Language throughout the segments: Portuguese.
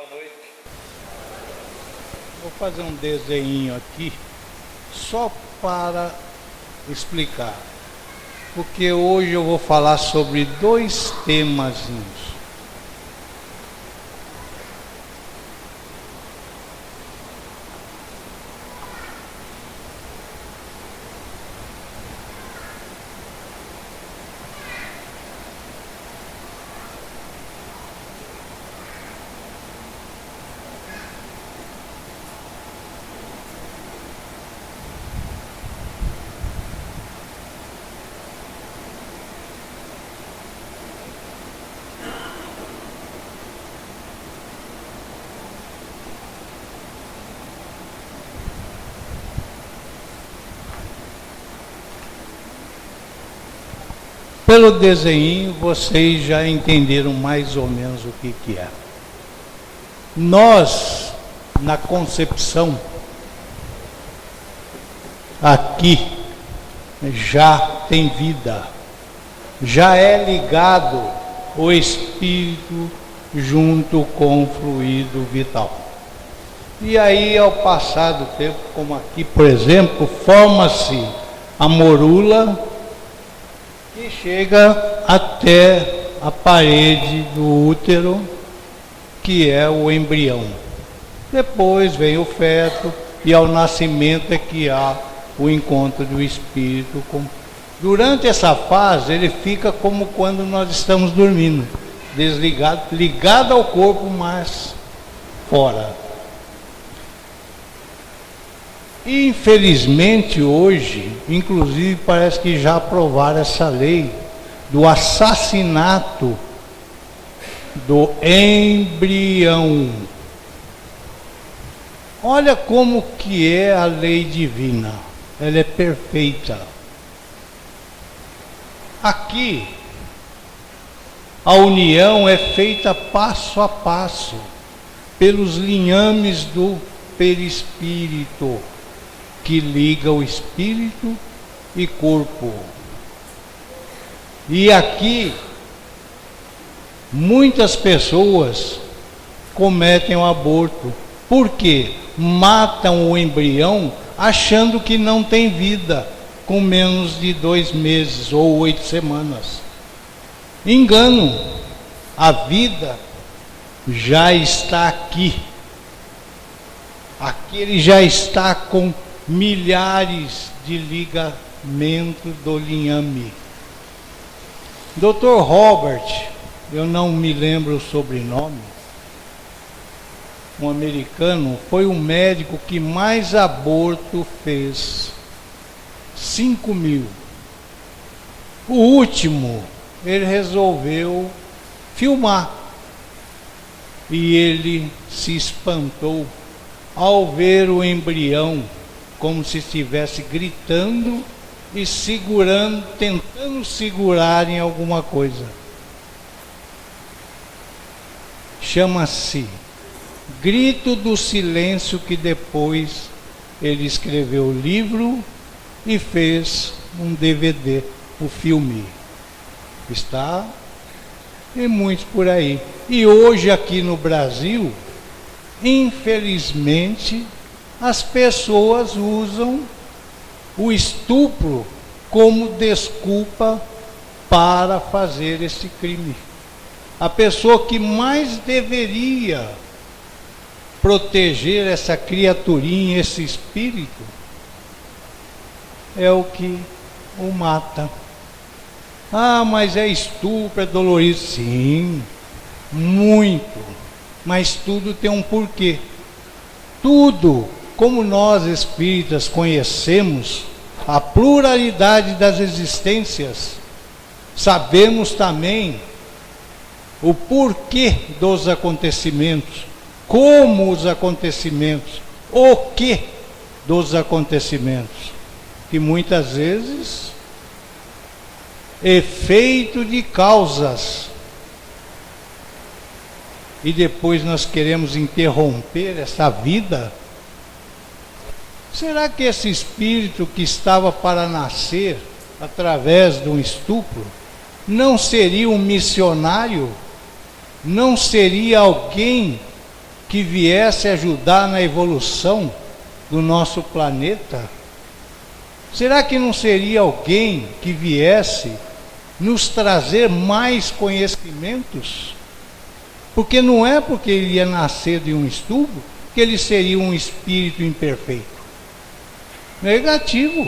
Boa noite. Vou fazer um desenho aqui só para explicar, porque hoje eu vou falar sobre dois temazinhos. Pelo desenho, vocês já entenderam mais ou menos o que é. Nós, na concepção, aqui, já tem vida, já é ligado o espírito junto com o fluido vital. E aí, ao passar do tempo, como aqui, por exemplo, forma-se a morula, e chega até a parede do útero, que é o embrião. Depois vem o feto, e ao nascimento é que há o encontro do espírito. Durante essa fase, ele fica como quando nós estamos dormindo, desligado, ligado ao corpo, mas fora. Infelizmente hoje, inclusive parece que já aprovaram essa lei do assassinato do embrião. Olha como que é a lei divina, ela é perfeita. Aqui, a união é feita passo a passo, pelos linhames do perispírito, que liga o espírito e corpo. E aqui, muitas pessoas cometem o aborto. Por quê? Matam o embrião achando que não tem vida, com menos de 2 meses ou 8 semanas. Engano, a vida já está aqui. Aqui ele já está com milhares de ligamentos do linhame. Dr. Robert, eu não me lembro o sobrenome, um americano, foi o médico que mais aborto fez. 5.000. O último, ele resolveu filmar. E ele se espantou ao ver o embrião como se estivesse gritando e segurando, tentando segurar em alguma coisa. Chama-se Grito do Silêncio, que depois ele escreveu o livro e fez um DVD, o filme. Está e muitos por aí. E hoje aqui no Brasil, infelizmente, as pessoas usam o estupro como desculpa para fazer esse crime. A pessoa que mais deveria proteger essa criaturinha, esse espírito, é o que o mata. Ah, mas é estupro, é dolorido. Sim, muito. Mas tudo tem um porquê. Tudo, como nós espíritas conhecemos a pluralidade das existências, sabemos também o porquê dos acontecimentos, como os acontecimentos, o que dos acontecimentos, que muitas vezes efeito de causas, e depois nós queremos interromper essa vida. Será que esse espírito que estava para nascer através de um estupro não seria um missionário? Não seria alguém que viesse ajudar na evolução do nosso planeta? Será que não seria alguém que viesse nos trazer mais conhecimentos? Porque não é porque ele ia nascer de um estupro que ele seria um espírito imperfeito. Negativo.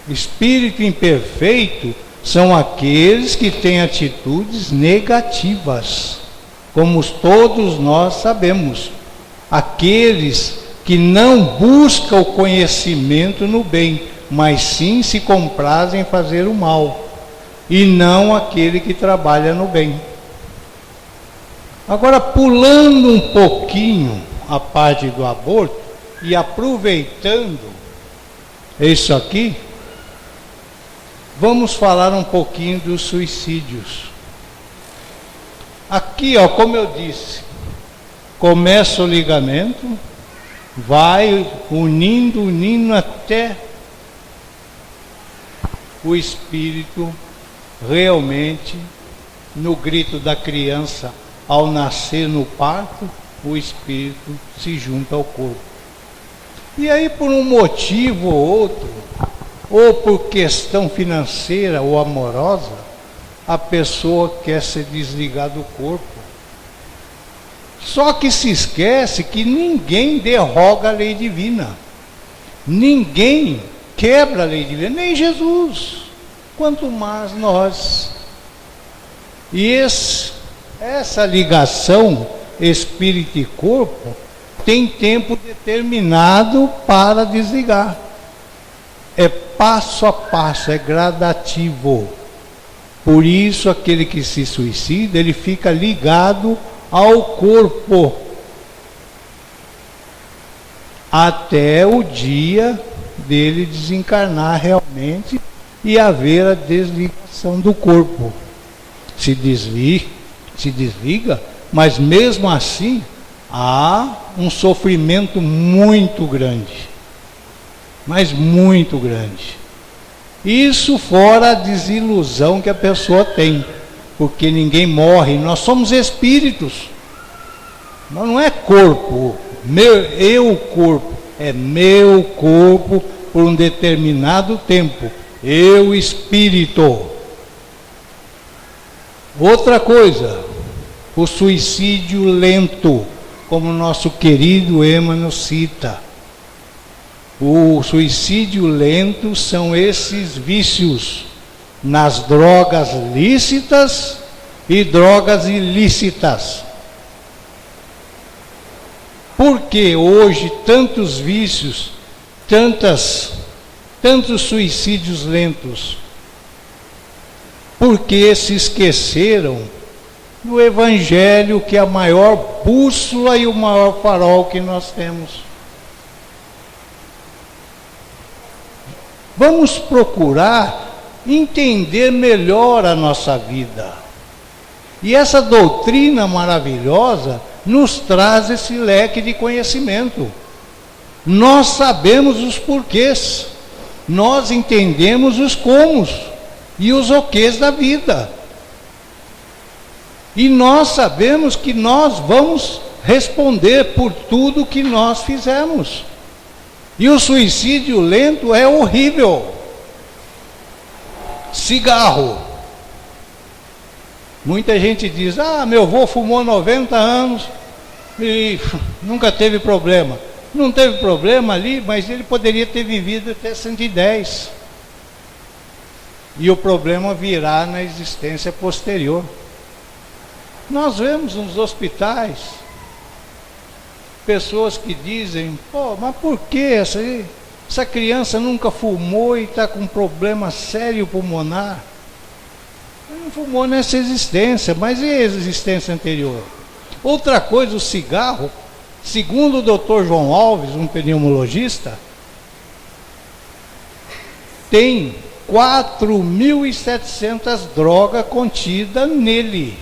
Espírito imperfeito são aqueles que têm atitudes negativas, como todos nós sabemos. Aqueles que não buscam o conhecimento no bem, mas sim se comprazem em fazer o mal, e não aquele que trabalha no bem. Agora, pulando um pouquinho a parte do aborto e aproveitando isso aqui, vamos falar um pouquinho dos suicídios. Aqui, ó, como eu disse, começa o ligamento, vai unindo até o espírito realmente, no grito da criança, ao nascer no parto, o espírito se junta ao corpo. E aí, por um motivo ou outro, ou por questão financeira ou amorosa, a pessoa quer se desligar do corpo. Só que se esquece que ninguém derroga a lei divina. Ninguém quebra a lei divina, nem Jesus, quanto mais nós. E essa ligação espírito e corpo tem tempo determinado para desligar. É passo a passo, é gradativo. Por isso, aquele que se suicida, ele fica ligado ao corpo até o dia dele desencarnar realmente e haver a desligação do corpo. Se desliga, mas mesmo assim há um sofrimento muito grande, mas muito grande. Isso fora a desilusão que a pessoa tem, porque ninguém morre, nós somos espíritos, mas não é corpo, eu corpo, é meu corpo por um determinado tempo, eu espírito. Outra coisa, o suicídio lento, como nosso querido Emmanuel cita. O suicídio lento são esses vícios nas drogas lícitas e drogas ilícitas. Por que hoje tantos vícios, tantos suicídios lentos? Porque se esqueceram do Evangelho, que é a maior bússola e o maior farol que nós temos. Vamos procurar entender melhor a nossa vida. E essa doutrina maravilhosa nos traz esse leque de conhecimento. Nós sabemos os porquês, nós entendemos os comos e os oquês da vida. E nós sabemos que nós vamos responder por tudo que nós fizemos. E o suicídio lento é horrível. Cigarro. Muita gente diz, meu avô fumou 90 anos e nunca teve problema. Não teve problema ali, mas ele poderia ter vivido até 110. E o problema virá na existência posterior. Nós vemos nos hospitais pessoas que dizem, mas por que essa criança nunca fumou e está com um problema sério pulmonar? Ele não fumou nessa existência, mas e a existência anterior? Outra coisa, o cigarro, segundo o Dr. João Alves, um pneumologista, tem 4.700 drogas contidas nele.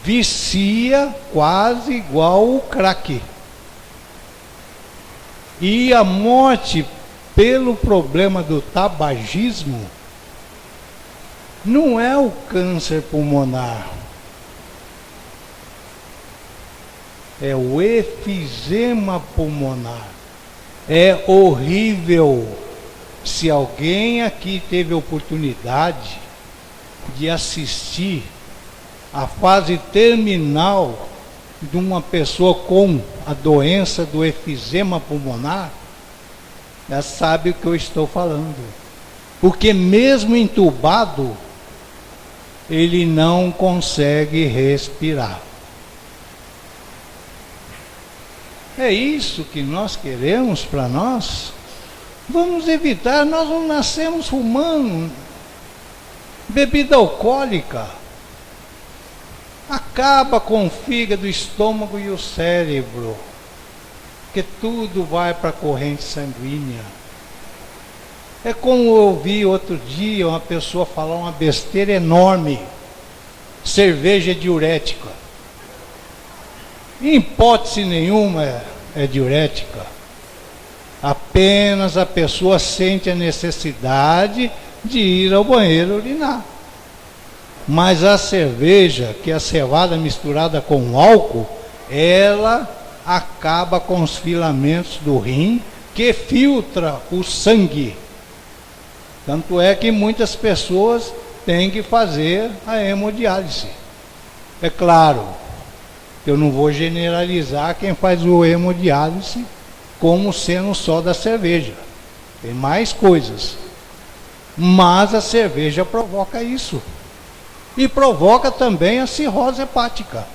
Vicia quase igual o crack. E a morte pelo problema do tabagismo não é o câncer pulmonar, é o efizema pulmonar. É horrível. Se alguém aqui teve a oportunidade de assistir a fase terminal de uma pessoa com a doença do efizema pulmonar, já sabe o que eu estou falando. Porque mesmo entubado, ele não consegue respirar. É isso que nós queremos para nós? Vamos evitar, nós não nascemos fumando. Bebida alcoólica acaba com o fígado, o estômago e o cérebro, porque tudo vai para a corrente sanguínea. É como eu ouvi outro dia uma pessoa falar uma besteira enorme: cerveja é diurética. Em hipótese nenhuma é diurética. Apenas a pessoa sente a necessidade de ir ao banheiro urinar. Mas a cerveja, que é a cevada misturada com álcool, ela acaba com os filamentos do rim, que filtra o sangue. Tanto é que muitas pessoas têm que fazer a hemodiálise. É claro, eu não vou generalizar quem faz o hemodiálise como sendo só da cerveja. Tem mais coisas. Mas a cerveja provoca isso. E provoca também a cirrose hepática.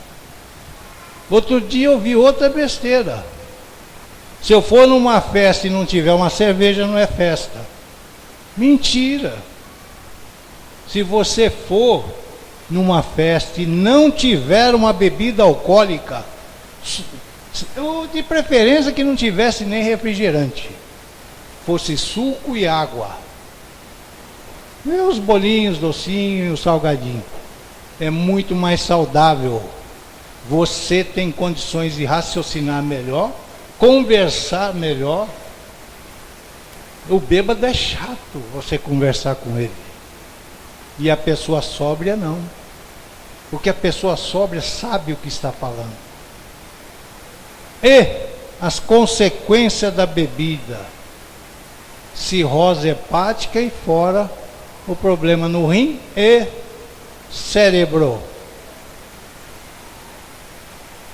Outro dia eu vi outra besteira. Se eu for numa festa e não tiver uma cerveja, não é festa. Mentira. Se você for numa festa e não tiver uma bebida alcoólica, de preferência que não tivesse nem refrigerante, fosse suco e água, e os bolinhos, docinhos, salgadinho, é muito mais saudável. Você tem condições de raciocinar melhor, conversar melhor. O bêbado é chato você conversar com ele, e a pessoa sóbria não, porque a pessoa sóbria sabe o que está falando. E as consequências da bebida: cirrose hepática e fora o problema no rim e cérebro.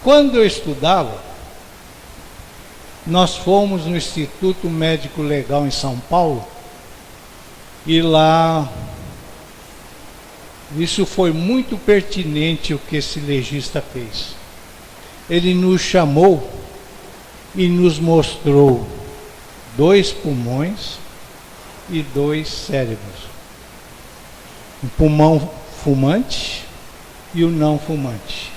Quando eu estudava, nós fomos no Instituto Médico Legal em São Paulo, e lá, isso foi muito pertinente o que esse legista fez. Ele nos chamou e nos mostrou 2 pulmões e 2 cérebros. O pulmão fumante e o não fumante.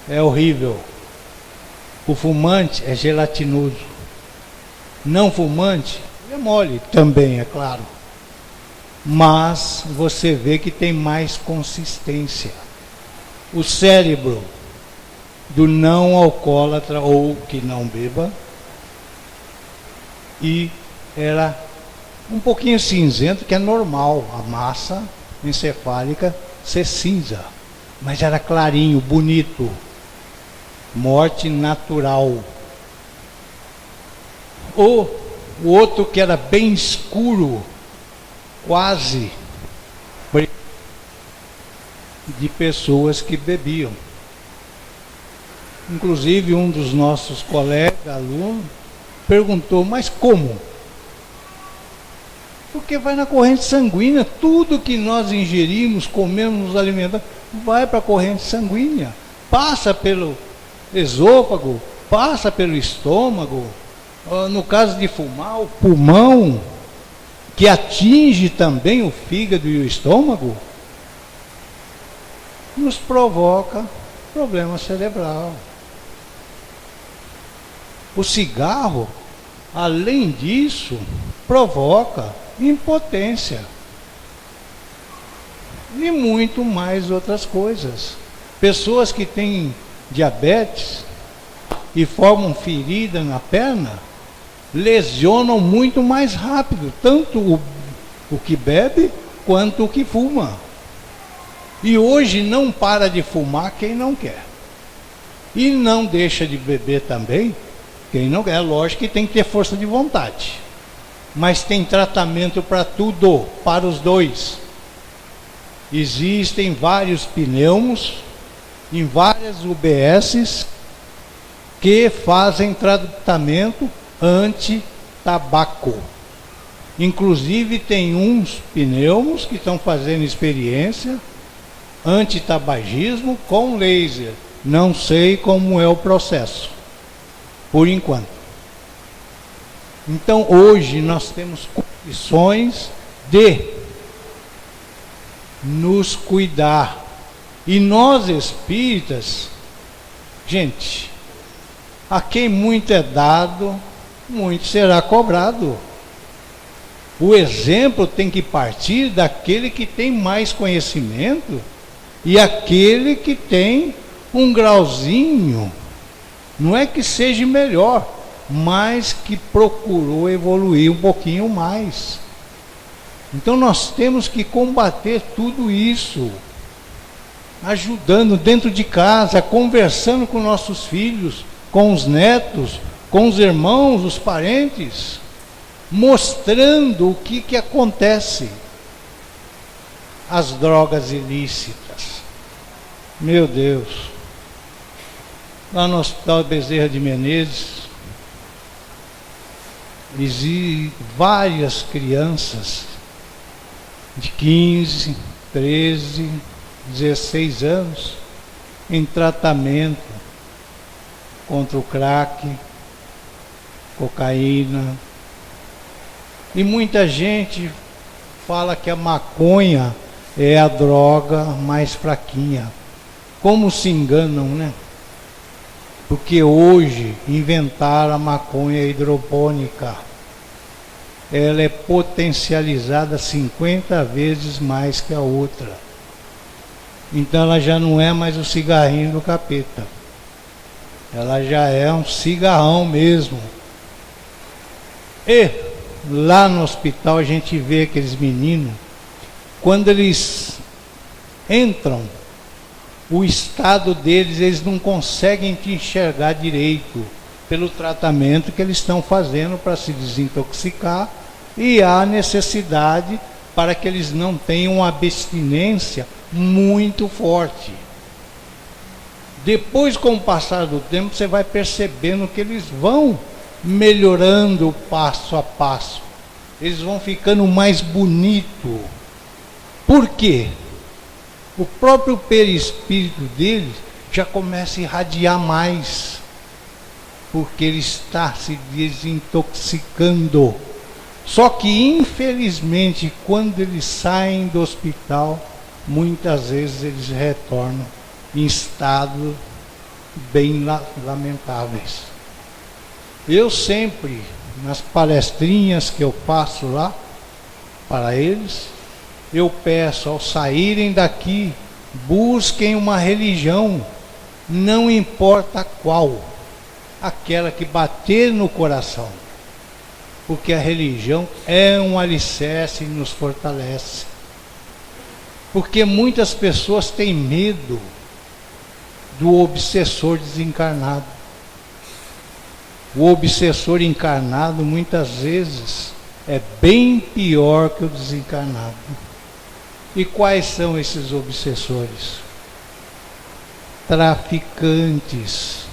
É horrível. O fumante é gelatinoso. Não fumante é mole também, é claro. Mas você vê que tem mais consistência. O cérebro do não alcoólatra ou que não beba, e era um pouquinho cinzento, que é normal a massa encefálica ser cinza, mas era clarinho, bonito. Morte natural. Ou o outro que era bem escuro, quase, de pessoas que bebiam. Inclusive um dos nossos colegas, alunos, perguntou: mas como? Porque vai na corrente sanguínea. Tudo que nós ingerimos, comemos, nos alimentamos, vai para a corrente sanguínea. Passa pelo esôfago, passa pelo estômago. No caso de fumar, o pulmão, que atinge também o fígado e o estômago, nos provoca problema cerebral. O cigarro, além disso, provoca impotência e muito mais outras coisas. Pessoas que têm diabetes e formam ferida na perna, lesionam muito mais rápido, tanto o que bebe quanto o que fuma. E hoje não para de fumar quem não quer. E não deixa de beber também quem não quer. É lógico que tem que ter força de vontade. Mas tem tratamento para tudo, para os dois. Existem vários pneumos, em várias UBSs, que fazem tratamento anti-tabaco. Inclusive tem uns pneumos que estão fazendo experiência anti-tabagismo com laser. Não sei como é o processo, por enquanto. Então hoje nós temos condições de nos cuidar. E nós espíritas, gente, a quem muito é dado, muito será cobrado. O exemplo tem que partir daquele que tem mais conhecimento e aquele que tem um grauzinho, não é que seja melhor, mas que procurou evoluir um pouquinho mais. Então nós temos que combater tudo isso, ajudando dentro de casa, conversando com nossos filhos, com os netos, com os irmãos, os parentes, mostrando o que acontece. As drogas ilícitas. Meu Deus. Lá no Hospital Bezerra de Menezes, existem várias crianças de 15, 13, 16 anos em tratamento contra o crack, cocaína. E muita gente fala que a maconha é a droga mais fraquinha. Como se enganam, né? Porque hoje inventaram a maconha hidropônica. Ela é potencializada 50 vezes mais que a outra. Então ela já não é mais o cigarrinho do capeta. Ela já é um cigarrão mesmo. E lá no hospital a gente vê aqueles meninos, quando eles entram, o estado deles, eles não conseguem te enxergar direito pelo tratamento que eles estão fazendo para se desintoxicar, e há necessidade para que eles não tenham uma abstinência muito forte. Depois, com o passar do tempo, você vai percebendo que eles vão melhorando passo a passo. Eles vão ficando mais bonitos. Por quê? O próprio perispírito deles já começa a irradiar mais, porque ele está se desintoxicando. Só que, infelizmente, quando eles saem do hospital, muitas vezes eles retornam em estado bem lamentáveis. Eu sempre, nas palestrinhas que eu faço lá para eles, eu peço, ao saírem daqui, busquem uma religião, não importa qual, aquela que bater no coração, porque a religião é um alicerce e nos fortalece. Porque muitas pessoas têm medo do obsessor desencarnado. O obsessor encarnado muitas vezes é bem pior que o desencarnado. E quais são esses obsessores? Traficantes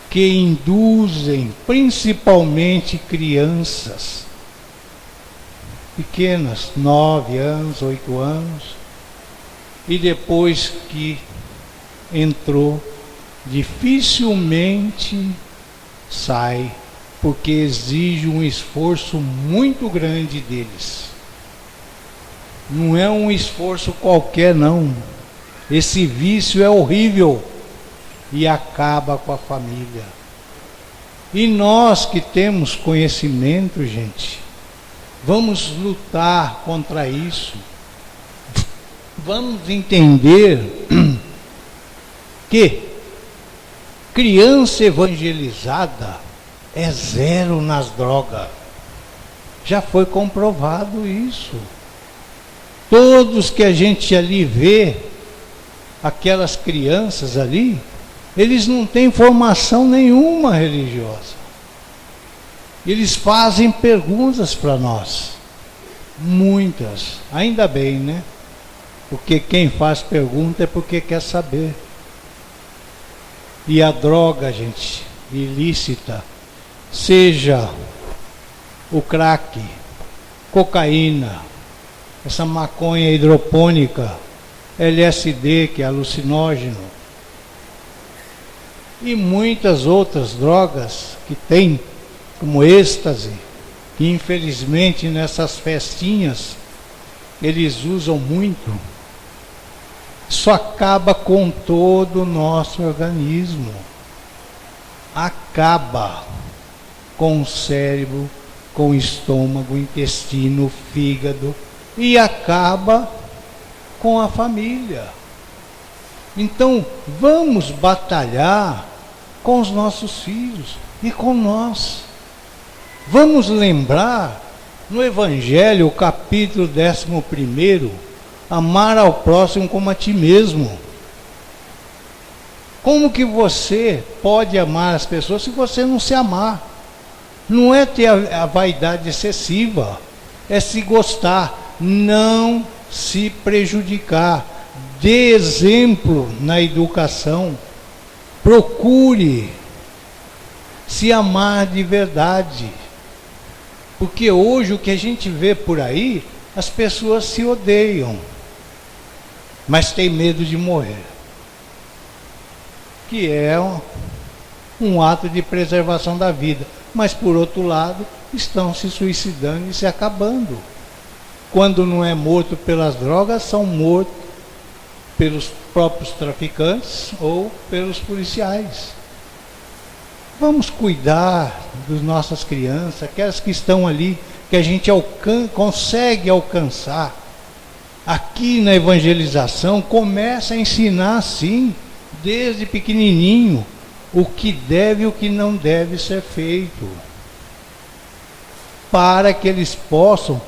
que induzem principalmente crianças pequenas, 9 anos, 8 anos, e depois que entrou, dificilmente sai, porque exige um esforço muito grande deles. Não é um esforço qualquer, não. Esse vício é horrível e acaba com a família. E nós que temos conhecimento, gente, vamos lutar contra isso. Vamos entender que criança evangelizada é zero nas drogas. Já foi comprovado isso. Todos que a gente ali vê, aquelas crianças ali, eles não têm formação nenhuma religiosa. Eles fazem perguntas para nós, muitas, ainda bem, né? Porque quem faz pergunta é porque quer saber. E a droga, gente, ilícita, seja o crack, cocaína, essa maconha hidropônica, LSD, que é alucinógeno, e muitas outras drogas que tem, como êxtase, que infelizmente nessas festinhas eles usam muito, isso acaba com todo o nosso organismo, acaba com o cérebro, com o estômago, intestino, fígado, e acaba com a família. Então, vamos batalhar com os nossos filhos e com nós. Vamos lembrar, no Evangelho, o capítulo 11, amar ao próximo como a ti mesmo. Como que você pode amar as pessoas se você não se amar? Não é ter a vaidade excessiva, é se gostar, não se prejudicar. Dê exemplo na educação, procure se amar de verdade. Porque hoje o que a gente vê por aí, as pessoas se odeiam, mas têm medo de morrer. Que é um ato de preservação da vida. Mas por outro lado, estão se suicidando e se acabando. Quando não é morto pelas drogas, são mortos pelos próprios traficantes ou pelos policiais. Vamos cuidar das nossas crianças, aquelas que estão ali, que a gente consegue alcançar. Aqui na evangelização, começa a ensinar assim, desde pequenininho, o que deve e o que não deve ser feito, para que eles possam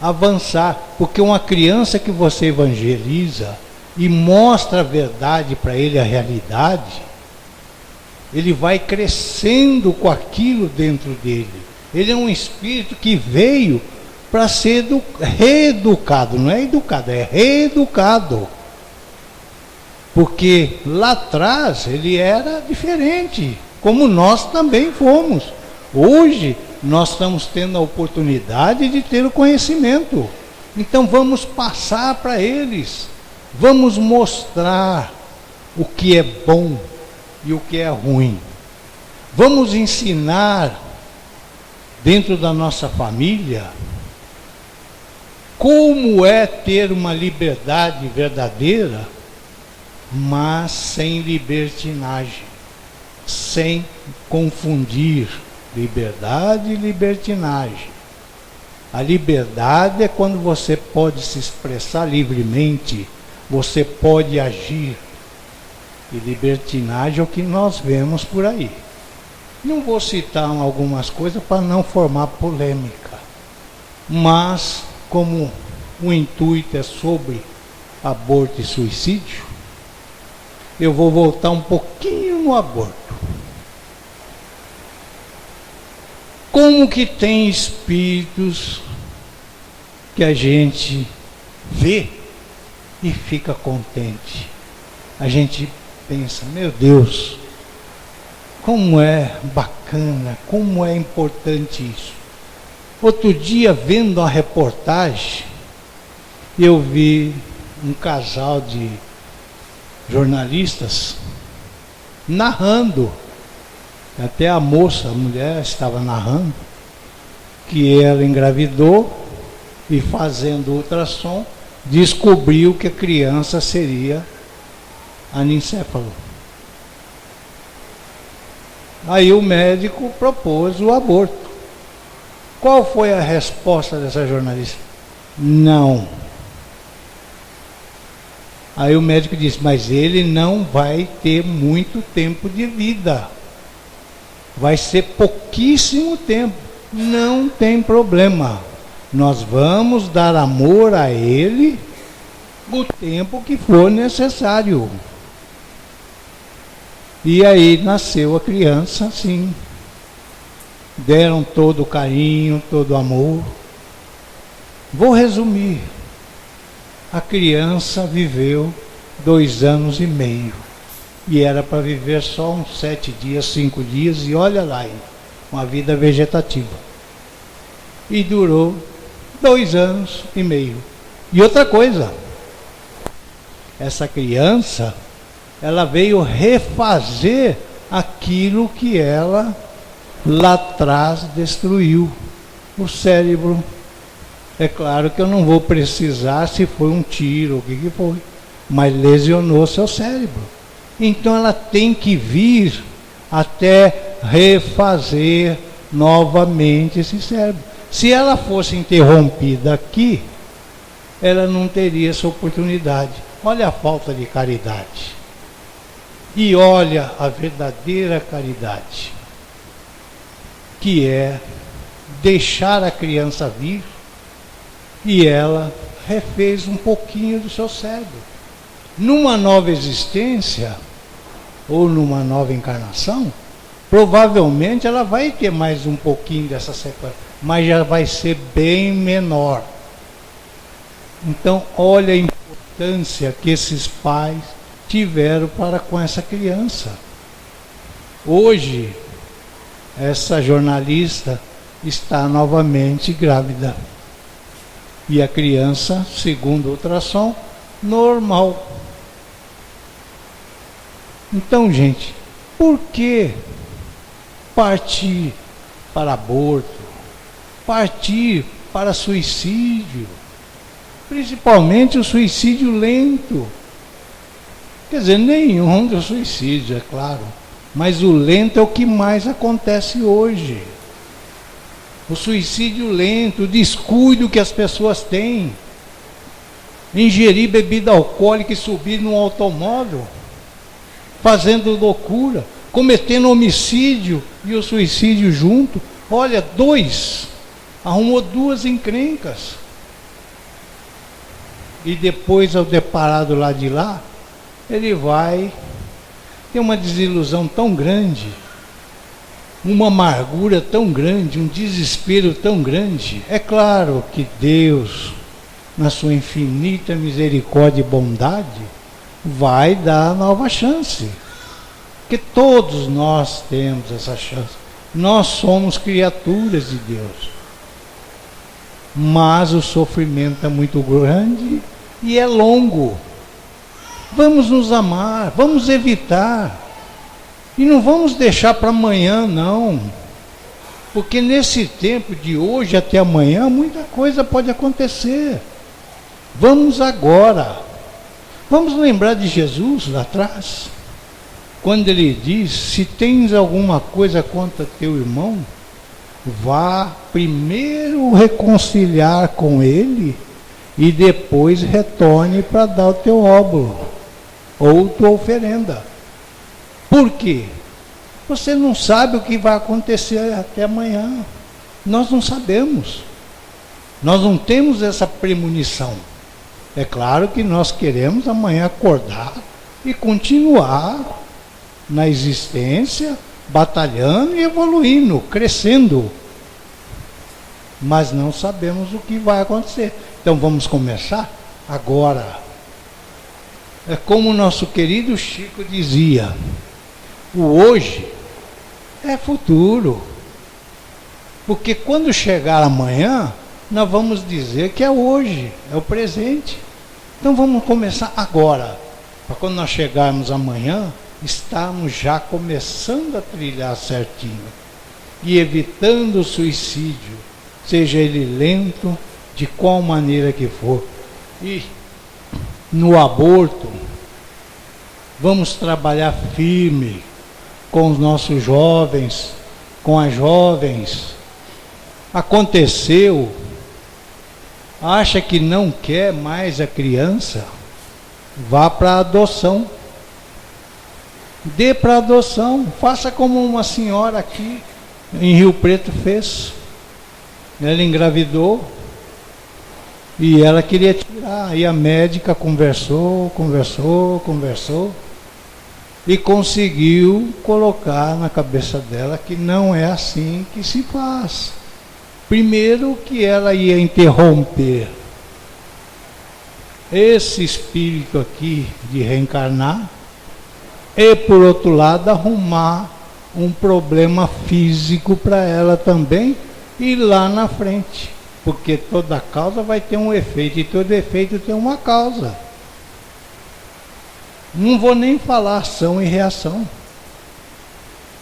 avançar. Porque uma criança que você evangeliza e mostra a verdade para ele, a realidade, ele vai crescendo com aquilo dentro dele. Ele é um espírito que veio para ser reeducado, não é educado, é reeducado. Porque lá atrás ele era diferente, como nós também fomos. Hoje nós estamos tendo a oportunidade de ter o conhecimento. Então vamos passar para eles, vamos mostrar o que é bom e o que é ruim. Vamos ensinar dentro da nossa família como é ter uma liberdade verdadeira, mas sem libertinagem, sem confundir liberdade e libertinagem. A liberdade é quando você pode se expressar livremente, você pode agir. E libertinagem é o que nós vemos por aí. Não vou citar algumas coisas para não formar polêmica, mas como o intuito é sobre aborto e suicídio, eu vou voltar um pouquinho no aborto. Como que tem espíritos que a gente vê e fica contente? A gente pensa, meu Deus, como é bacana, como é importante isso. Outro dia, vendo a reportagem, eu vi um casal de jornalistas narrando, até a moça, a mulher estava narrando, que ela engravidou e fazendo ultrassom, descobriu que a criança seria anencefalo. Aí o médico propôs o aborto. Qual foi a resposta dessa jornalista? Não. Aí o médico disse, mas ele não vai ter muito tempo de vida. Vai ser pouquíssimo tempo. Não tem problema. Nós vamos dar amor a ele o tempo que for necessário. E aí nasceu a criança, sim. Deram todo o carinho, todo o amor. Vou resumir. A criança viveu 2 anos e meio. E era para viver só uns 7 dias, 5 dias, e olha lá, uma vida vegetativa. E durou 2 anos e meio. E outra coisa, essa criança, ela veio refazer aquilo que ela lá atrás destruiu, o cérebro. É claro que eu não vou precisar se foi um tiro, o que foi, mas lesionou seu cérebro. Então ela tem que vir até refazer novamente esse cérebro. Se ela fosse interrompida aqui, ela não teria essa oportunidade. Olha a falta de caridade. E olha a verdadeira caridade, que é deixar a criança vir, e ela refez um pouquinho do seu cérebro. Numa nova existência, ou numa nova encarnação, provavelmente ela vai ter mais um pouquinho dessa sequência, mas já vai ser bem menor. Então, olha a importância que esses pais tiveram para com essa criança. Hoje, essa jornalista está novamente grávida. E a criança, segundo o ultrassom, normal. Então, gente, por que partir para aborto? Partir para suicídio? Principalmente o suicídio lento. Quer dizer, nenhum dos suicídios, é claro. Mas o lento é o que mais acontece hoje. O suicídio lento, o descuido que as pessoas têm. Ingerir bebida alcoólica e subir num automóvel, fazendo loucura, cometendo homicídio e o suicídio junto. Olha, 2, arrumou 2 encrencas. E depois, ao deparar do lado de lá, ele vai ter uma desilusão tão grande, uma amargura tão grande, um desespero tão grande. É claro que Deus, na sua infinita misericórdia e bondade, vai dar nova chance. Porque todos nós temos essa chance. Nós somos criaturas de Deus. Mas o sofrimento é muito grande e é longo. Vamos nos amar, vamos evitar. E não vamos deixar para amanhã, não. Porque nesse tempo de hoje até amanhã, muita coisa pode acontecer. Vamos agora. Vamos lembrar de Jesus lá atrás, quando ele diz: se tens alguma coisa contra teu irmão, vá primeiro reconciliar com ele e depois retorne para dar o teu óbolo ou tua oferenda. Por quê? Você não sabe o que vai acontecer até amanhã. Nós não sabemos. Nós não temos essa premonição. É claro que nós queremos amanhã acordar e continuar na existência, batalhando e evoluindo, crescendo. Mas não sabemos o que vai acontecer. Então vamos começar agora. É como o nosso querido Chico dizia: o hoje é futuro. Porque quando chegar amanhã, nós vamos dizer que é hoje, é o presente. Então vamos começar agora, para quando nós chegarmos amanhã, estarmos já começando a trilhar certinho e evitando o suicídio, seja ele lento, de qual maneira que for. E no aborto, vamos trabalhar firme com os nossos jovens, com as jovens. Aconteceu, acha que não quer mais a criança, vá para a adoção. Dê para adoção, faça como uma senhora aqui em Rio Preto fez. Ela engravidou E ela queria tirar. E a médica conversou e conseguiu colocar na cabeça dela que não é assim que se faz. Primeiro, que ela ia interromper esse espírito aqui de reencarnar, e por outro lado arrumar um problema físico para ela também, e lá na frente, porque toda causa vai ter um efeito, e todo efeito tem uma causa. Não vou nem falar ação e reação.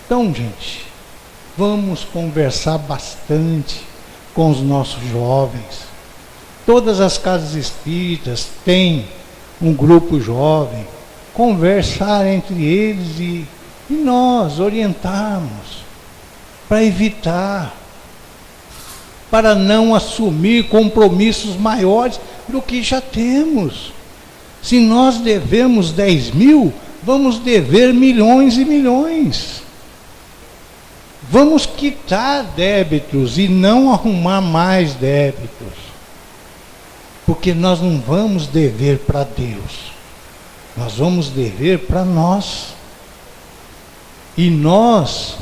Então, gente, vamos conversar bastante com os nossos jovens. Todas as casas espíritas têm um grupo jovem. Conversar entre eles e nós orientarmos para evitar, para não assumir compromissos maiores do que já temos. Se nós devemos 10 mil, vamos dever milhões e milhões. Vamos quitar débitos e não arrumar mais débitos. Porque nós não vamos dever para Deus. Nós vamos dever para nós. E nós,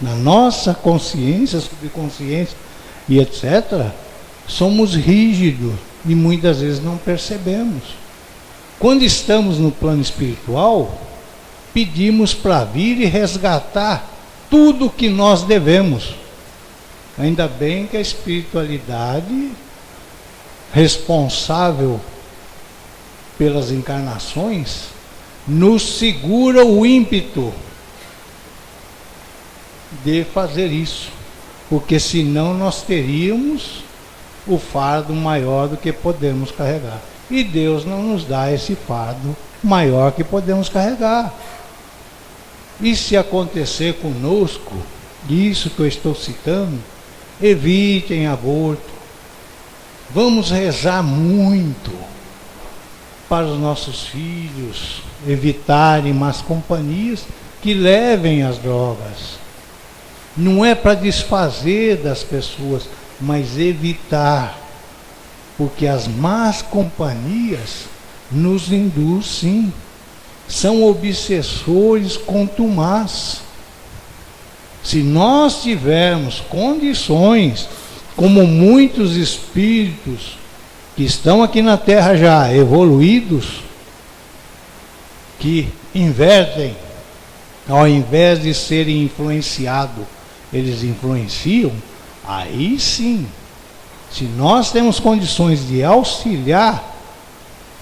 na nossa consciência, subconsciência e etc., somos rígidos e muitas vezes não percebemos. Quando estamos no plano espiritual, pedimos para vir e resgatar tudo o que nós devemos. Ainda bem que a espiritualidade responsável pelas encarnações nos segura o ímpeto de fazer isso, porque senão nós teríamos o fardo maior do que podemos carregar. E Deus não nos dá esse fardo maior que podemos carregar. E se acontecer conosco, isso que eu estou citando, evitem aborto. Vamos rezar muito para os nossos filhos evitarem más companhias que levem as drogas. Não é para desfazer das pessoas, mas evitar. Porque as más companhias nos induzem, sim. São obsessores contumazes. Se nós tivermos condições, como muitos espíritos que estão aqui na Terra já evoluídos, que invertem, ao invés de serem influenciados, eles influenciam, aí sim. Se nós temos condições de auxiliar,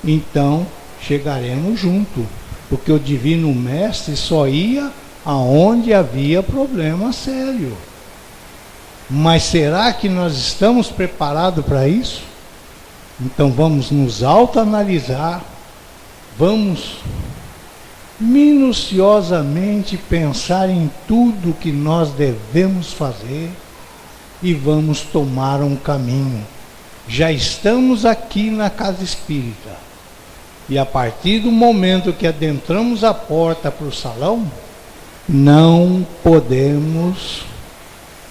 então chegaremos junto, porque o Divino Mestre só ia aonde havia problema sério. Mas será que nós estamos preparados para isso? Então vamos nos autoanalisar, vamos minuciosamente pensar em tudo que nós devemos fazer, e vamos tomar um caminho. Já estamos aqui na casa espírita, e a partir do momento que adentramos a porta para o salão, não podemos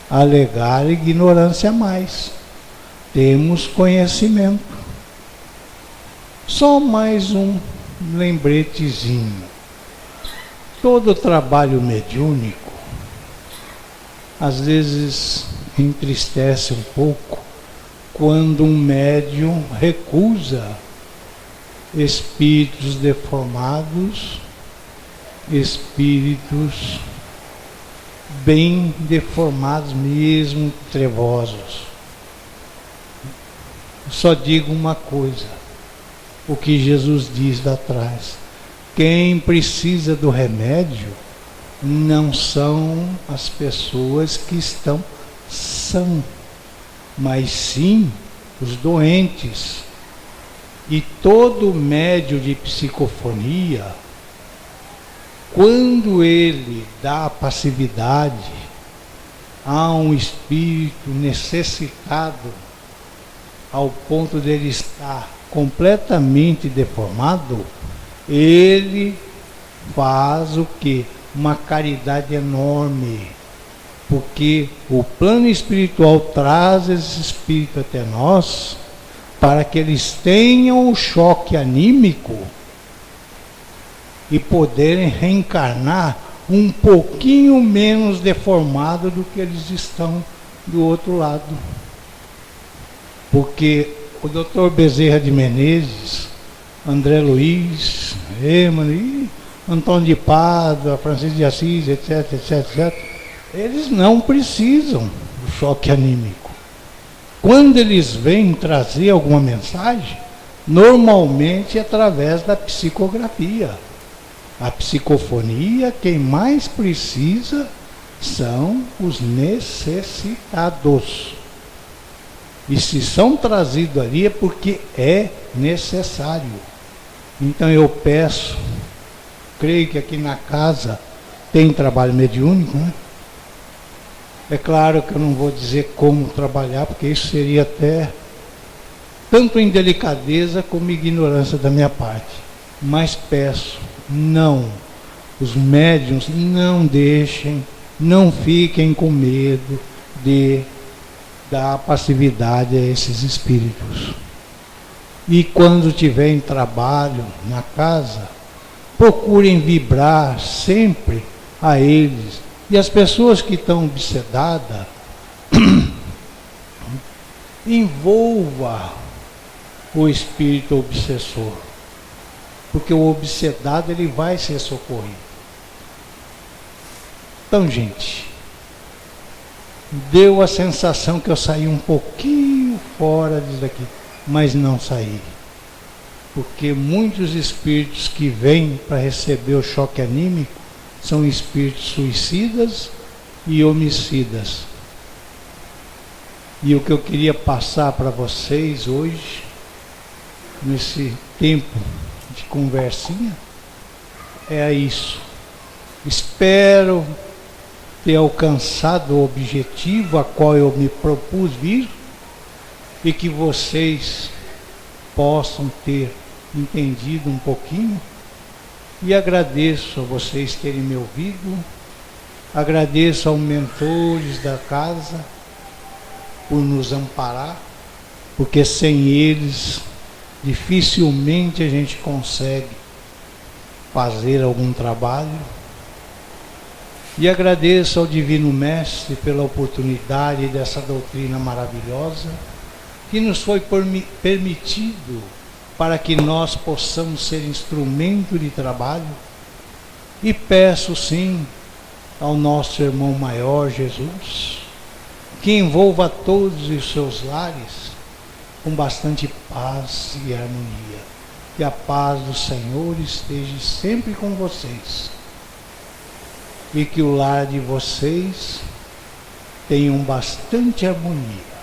alegar ignorância mais. Temos conhecimento. Só mais um lembretezinho. Todo trabalho mediúnico às vezes entristece um pouco quando um médium recusa espíritos deformados, espíritos bem deformados mesmo, trevosos. Só digo uma coisa, o que Jesus diz lá atrás: quem precisa do remédio não são as pessoas que estão sãs, mas sim os doentes. E todo médium de psicofonia, quando ele dá passividade a um espírito necessitado, ao ponto dele estar completamente deformado, ele faz o quê? Uma caridade enorme, porque o plano espiritual traz esse espírito até nós para que eles tenham o choque anímico e poderem reencarnar um pouquinho menos deformado do que eles estão do outro lado. Porque o Dr. Bezerra de Menezes, André Luiz, Emmanuel, Antônio de Pádua, Francisco de Assis, etc, etc, etc, eles não precisam do choque anímico. Quando eles vêm trazer alguma mensagem, normalmente é através da psicografia. A psicofonia, quem mais precisa são os necessitados. E se são trazidos ali é porque é necessário. Então eu peço, creio que aqui na casa tem trabalho mediúnico, né? É claro que eu não vou dizer como trabalhar, porque isso seria até tanto indelicadeza como ignorância da minha parte. Mas peço, não, os médiuns não deixem, não fiquem com medo de dar passividade a esses espíritos. E quando tiverem trabalho na casa, procurem vibrar sempre a eles. E as pessoas que estão obsedadas, envolva o espírito obsessor. Porque o obsedado ele vai ser socorrido. Então, gente, deu a sensação que eu saí um pouquinho fora disso aqui, mas não saí. Porque muitos espíritos que vêm para receber o choque anímico são espíritos suicidas e homicidas. E o que eu queria passar para vocês hoje, nesse tempo de conversinha, é isso. Espero ter alcançado o objetivo a qual eu me propus vir e que vocês possam ter entendido um pouquinho. E agradeço a vocês terem me ouvido, agradeço aos mentores da casa por nos amparar, porque sem eles dificilmente a gente consegue fazer algum trabalho. E agradeço ao Divino Mestre pela oportunidade dessa doutrina maravilhosa que nos foi permitido para que nós possamos ser instrumento de trabalho. E peço sim ao nosso irmão maior Jesus que envolva todos os seus lares com bastante paz e harmonia. Que a paz do Senhor esteja sempre com vocês e que o lar de vocês tenham bastante harmonia.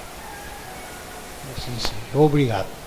Assim seja. Obrigado.